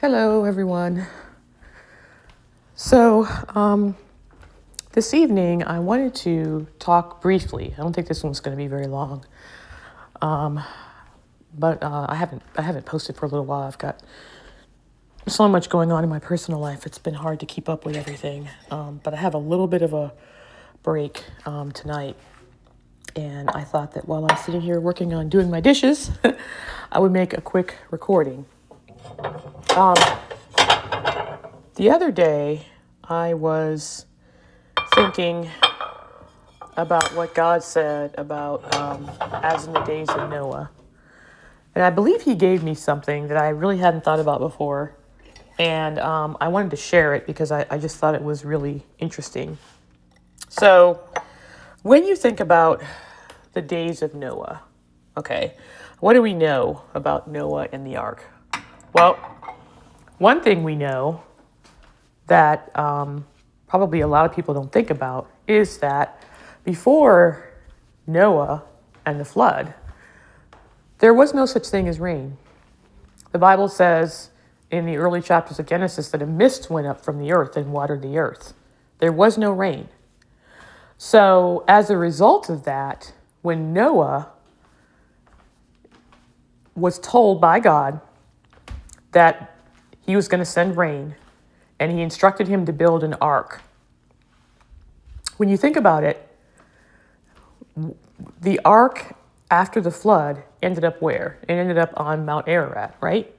Hello, everyone. So, this evening I wanted to talk briefly. I don't think this one's going to be very long, but I haven't posted for a little while. I've got so much going on in my personal life. It's been hard to keep up with everything. But I have a little bit of a break tonight, and I thought that while I'm sitting here working on doing my dishes, I would make a quick recording. The other day, I was thinking about what God said about as in the days of Noah. And I believe he gave me something that I really hadn't thought about before. And I wanted to share it because I just thought it was really interesting. So when you think about the days of Noah, okay, what do we know about Noah and the ark? Well, one thing we know that probably a lot of people don't think about is that before Noah and the flood, there was no such thing as rain. The Bible says in the early chapters of Genesis that a mist went up from the earth and watered the earth. There was no rain. So as a result of that, when Noah was told by God that he was going to send rain, and he instructed him to build an ark. When you think about it, the ark after the flood ended up where? It ended up on Mount Ararat, right?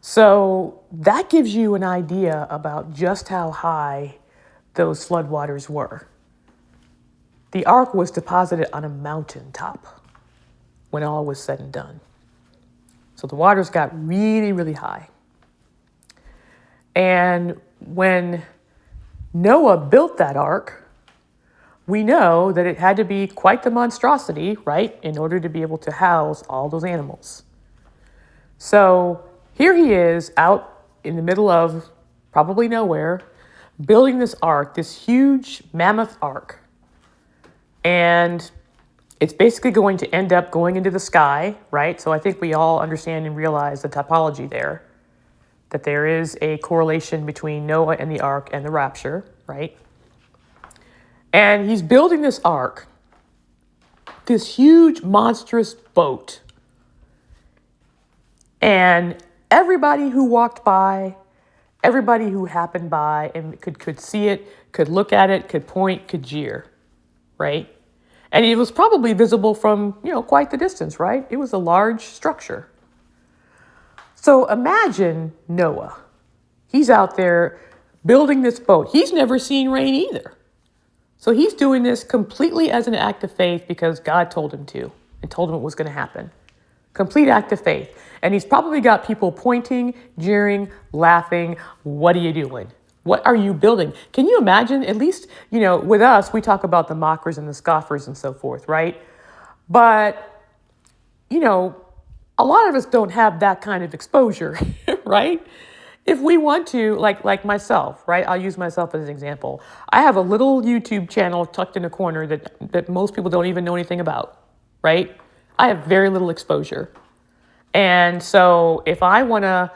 So that gives you an idea about just how high those floodwaters were. The ark was deposited on a mountaintop when all was said and done. So the waters got really, really high. And when Noah built that ark, we know that it had to be quite the monstrosity, right, in order to be able to house all those animals. So here he is out in the middle of probably nowhere, building this ark, this huge mammoth ark. And it's basically going to end up going into the sky, right? So I think we all understand and realize the topology there, that there is a correlation between Noah and the ark and the rapture, right? And he's building this ark, this huge, monstrous boat. And everybody who walked by, everybody who happened by and could see it, could look at it, could point, could jeer, right? And it was probably visible from, quite the distance, right? It was a large structure. So imagine Noah. He's out there building this boat. He's never seen rain either. So he's doing this completely as an act of faith because God told him to and told him it was going to happen. Complete act of faith. And he's probably got people pointing, jeering, laughing. What are you doing? What are you building? Can you imagine? At least, with us, we talk about the mockers and the scoffers and so forth, right? But, a lot of us don't have that kind of exposure, right? If we want to, like myself, right? I'll use myself as an example. I have a little YouTube channel tucked in a corner that most people don't even know anything about, right? I have very little exposure. And so if I want to,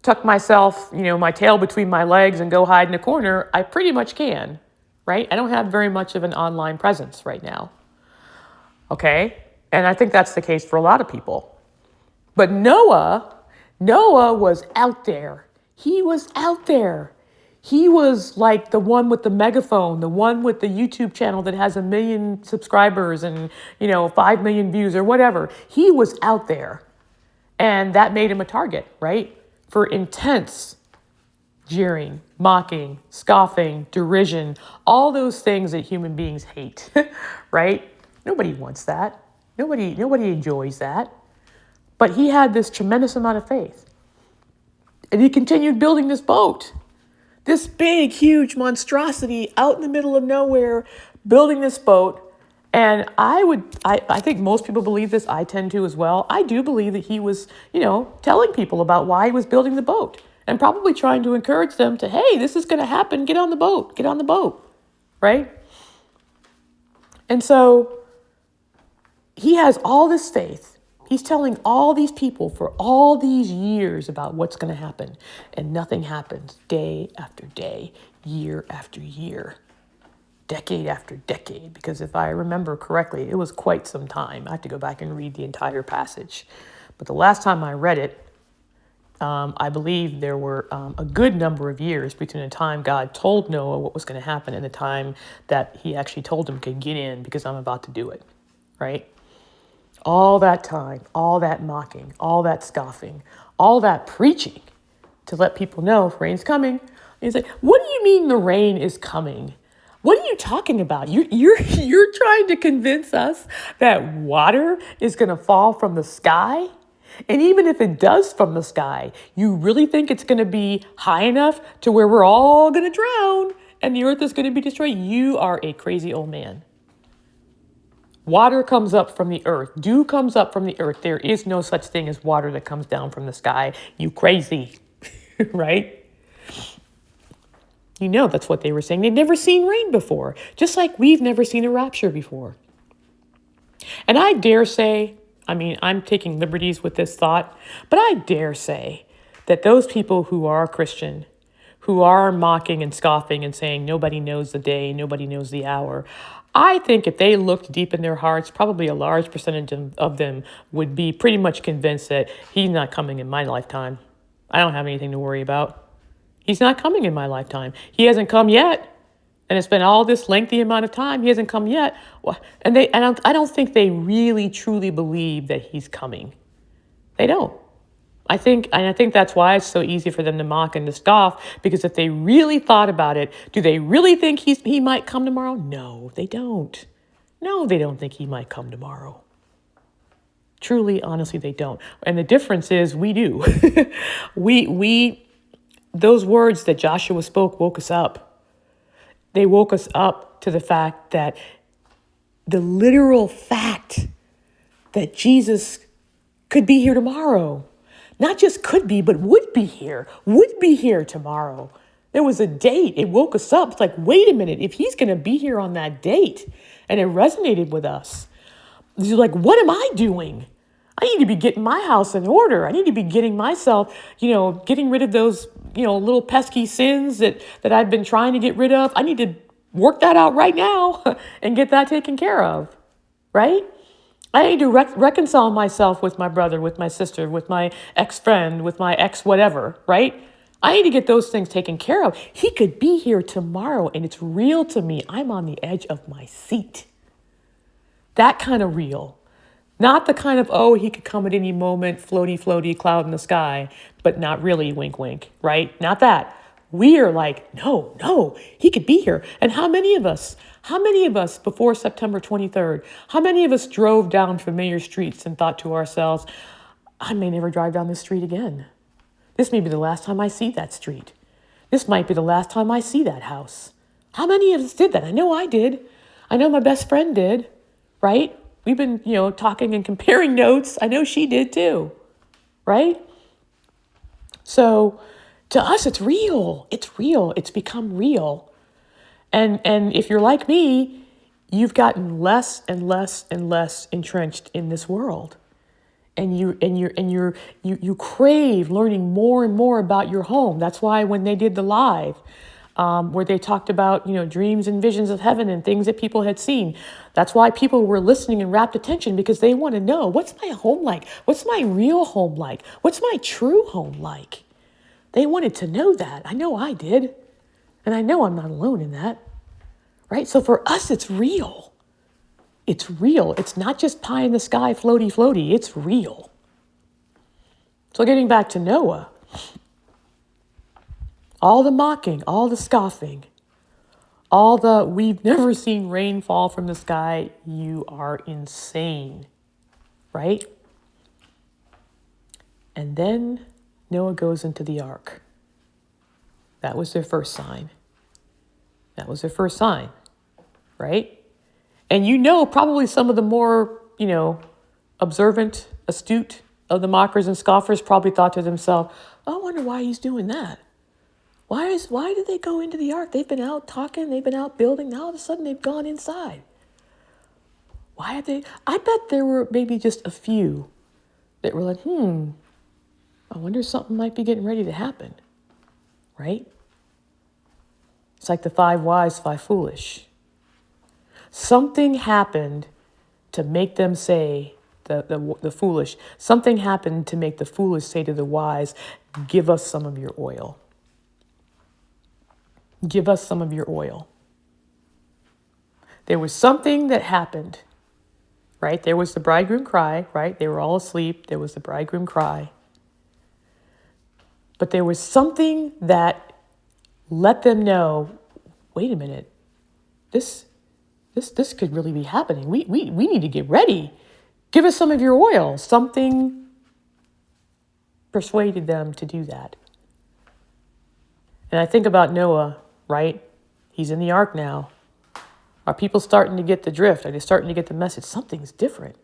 tuck myself, my tail between my legs and go hide in a corner, I pretty much can, right? I don't have very much of an online presence right now. Okay? And I think that's the case for a lot of people. But Noah was out there. He was out there. He was like the one with the megaphone, the one with the YouTube channel that has 1 million subscribers and, 5 million views or whatever. He was out there. And that made him a target, right? For intense jeering, mocking, scoffing, derision, all those things that human beings hate, right? Nobody wants that. Nobody enjoys that. But he had this tremendous amount of faith. And he continued building this boat. This big, huge monstrosity out in the middle of nowhere, building this boat. And I think most people believe this. I tend to as well. I do believe that he was, telling people about why he was building the boat and probably trying to encourage them to, hey, this is going to happen. Get on the boat, right? And so he has all this faith. He's telling all these people for all these years about what's going to happen. And nothing happens day after day, year after year, decade after decade. Because if I remember correctly, it was quite some time. I have to go back and read the entire passage. But the last time I read it, I believe there were a good number of years between the time God told Noah what was going to happen and the time that he actually told him to get in because I'm about to do it, right? All that time, all that mocking, all that scoffing, all that preaching to let people know rain's coming. And he's like, what do you mean the rain is coming? What are you talking about? You're trying to convince us that water is going to fall from the sky? And even if it does from the sky, you really think it's going to be high enough to where we're all going to drown and the earth is going to be destroyed? You are a crazy old man. Water comes up from the earth. Dew comes up from the earth. There is no such thing as water that comes down from the sky. You crazy, right? You know, that's what they were saying. They'd never seen rain before, just like we've never seen a rapture before. And I dare say, I'm taking liberties with this thought, but I dare say that those people who are Christian, who are mocking and scoffing and saying nobody knows the day, nobody knows the hour, I think if they looked deep in their hearts, probably a large percentage of them would be pretty much convinced that he's not coming in my lifetime. I don't have anything to worry about. He's not coming in my lifetime. He hasn't come yet. And it's been all this lengthy amount of time. He hasn't come yet. And I don't think they really truly believe that he's coming. They don't. I think that's why it's so easy for them to mock and to scoff, because if they really thought about it, do they really think he might come tomorrow? No, they don't. No, they don't think he might come tomorrow. Truly, honestly, they don't. And the difference is we do. Those words that Joshua spoke woke us up. They woke us up to the fact that the literal fact that Jesus could be here tomorrow. Not just could be, but would be here tomorrow. There was a date. It woke us up. It's like, wait a minute, if he's going to be here on that date, and it resonated with us. It's like, what am I doing? I need to be getting my house in order. I need to be getting myself, getting rid of those, little pesky sins that I've been trying to get rid of. I need to work that out right now and get that taken care of, right? I need to reconcile myself with my brother, with my sister, with my ex-friend, with my ex-whatever, right? I need to get those things taken care of. He could be here tomorrow, and it's real to me. I'm on the edge of my seat. That kind of real. Not the kind of, he could come at any moment, floaty, floaty, cloud in the sky, but not really, wink, wink, right? Not that. We are like, no, he could be here. And how many of us before September 23rd, how many of us drove down familiar streets and thought to ourselves, I may never drive down this street again. This may be the last time I see that street. This might be the last time I see that house. How many of us did that? I know I did. I know my best friend did, right? We've been, talking and comparing notes. I know she did too, right? So to us, it's real. It's real. It's become real. And if you're like me, you've gotten less and less and less entrenched in this world. And you crave learning more and more about your home. That's why when they did the live, where they talked about, dreams and visions of heaven and things that people had seen. That's why people were listening and rapt attention, because they want to know, what's my home like? What's my real home like? What's my true home like? They wanted to know that. I know I did. And I know I'm not alone in that, right? So for us, it's real. It's real. It's not just pie in the sky, floaty, floaty. It's real. So getting back to Noah, all the mocking, all the scoffing, all the we've never seen rain fall from the sky, you are insane, right? And then Noah goes into the ark. That was their first sign. That was their first sign, right? And probably some of the more, observant, astute of the mockers and scoffers probably thought to themselves, I wonder why he's doing that. Why did they go into the ark? They've been out talking, they've been out building. Now all of a sudden they've gone inside. Why have they? I bet there were maybe just a few that were like, I wonder if something might be getting ready to happen, right? It's like the 5 wise, 5 foolish. Something happened to make them say, the foolish, something happened to make the foolish say to the wise, give us some of your oil. Give us some of your oil. There was something that happened, right? There was the bridegroom cry, right? They were all asleep. There was the bridegroom cry. But there was something that let them know, wait a minute, this could really be happening. We need to get ready. Give us some of your oil. Something persuaded them to do that. And I think about Noah, right? He's in the ark now. Are people starting to get the drift? Are they starting to get the message? Something's different.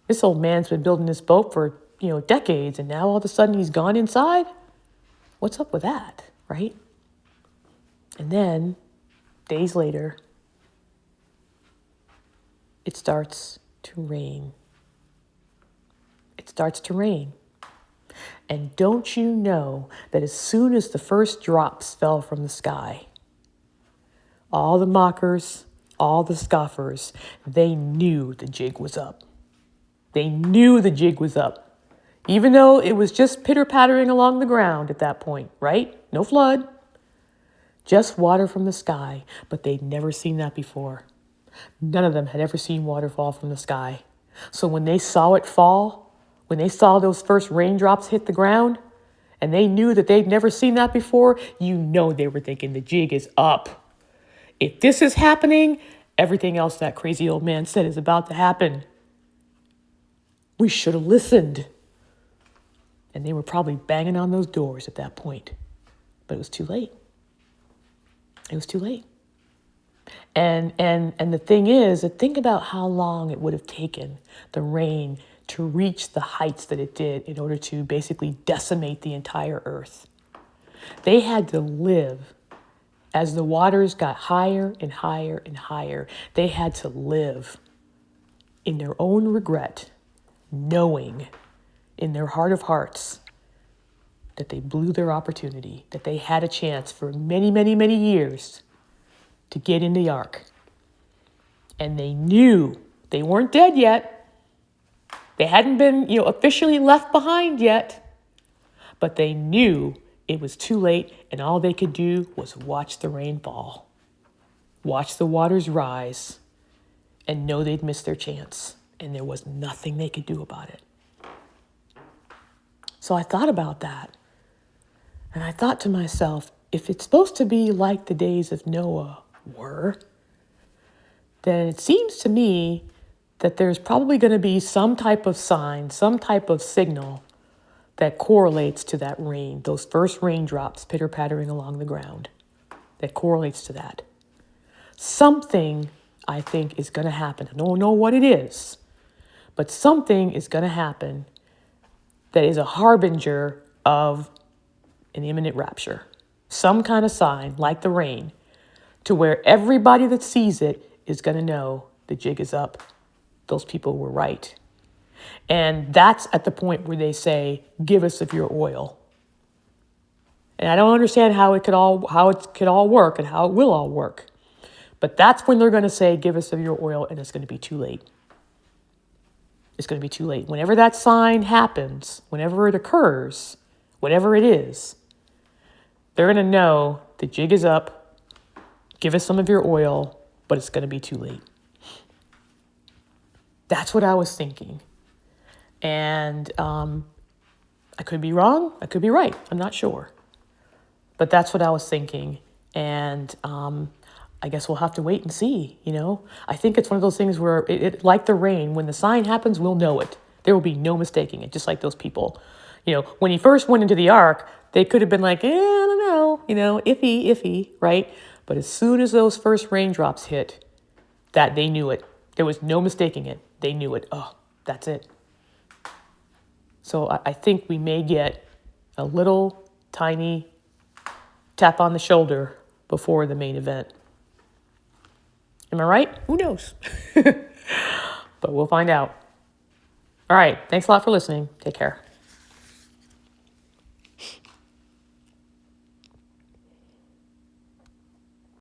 This old man's been building this boat for, decades, and now all of a sudden he's gone inside? What's up with that, right? And then, days later, it starts to rain. It starts to rain. And don't you know that as soon as the first drops fell from the sky, all the mockers, all the scoffers, they knew the jig was up. They knew the jig was up. Even though it was just pitter-pattering along the ground at that point, right? No flood. Just water from the sky. But they'd never seen that before. None of them had ever seen water fall from the sky. So when they saw it fall, when they saw those first raindrops hit the ground, and they knew that they'd never seen that before, they were thinking the jig is up. If this is happening, everything else that crazy old man said is about to happen. We should have listened. And they were probably banging on those doors at that point. But it was too late. It was too late. And the thing is, think about how long it would have taken the rain to reach the heights that it did in order to basically decimate the entire earth. They had to live as the waters got higher and higher and higher. They had to live in their own regret, knowing in their heart of hearts that they blew their opportunity, that they had a chance for many, many, many years to get in the ark. And they knew they weren't dead yet. They hadn't been, officially left behind yet. But they knew it was too late, and all they could do was watch the rain fall, watch the waters rise, and know they'd missed their chance. And there was nothing they could do about it. So I thought about that. And I thought to myself, if it's supposed to be like the days of Noah were, then it seems to me that there's probably going to be some type of sign, some type of signal that correlates to that rain, those first raindrops pitter-pattering along the ground, that correlates to that. Something, I think, is going to happen. I don't know what it is, but something is going to happen that is a harbinger of an imminent rapture. Some kind of sign, like the rain, to where everybody that sees it is going to know the jig is up. Those people were right. And that's at the point where they say, give us of your oil. And I don't understand how it could all work and how it will all work. But that's when they're going to say, give us of your oil, and it's going to be too late. It's going to be too late. Whenever that sign happens, whenever it occurs, whatever it is, they're going to know the jig is up, give us some of your oil, but it's going to be too late. That's what I was thinking. And I could be wrong. I could be right. I'm not sure. But that's what I was thinking. And I guess we'll have to wait and see, I think it's one of those things where, it like the rain, when the sign happens, we'll know it. There will be no mistaking it, just like those people. When he first went into the ark, they could have been like, I don't know, iffy, right? But as soon as those first raindrops hit, that they knew it. There was no mistaking it. They knew it. Oh, that's it. So I think we may get a little tiny tap on the shoulder before the main event. Am I right? Who knows? But we'll find out. All right. Thanks a lot for listening. Take care.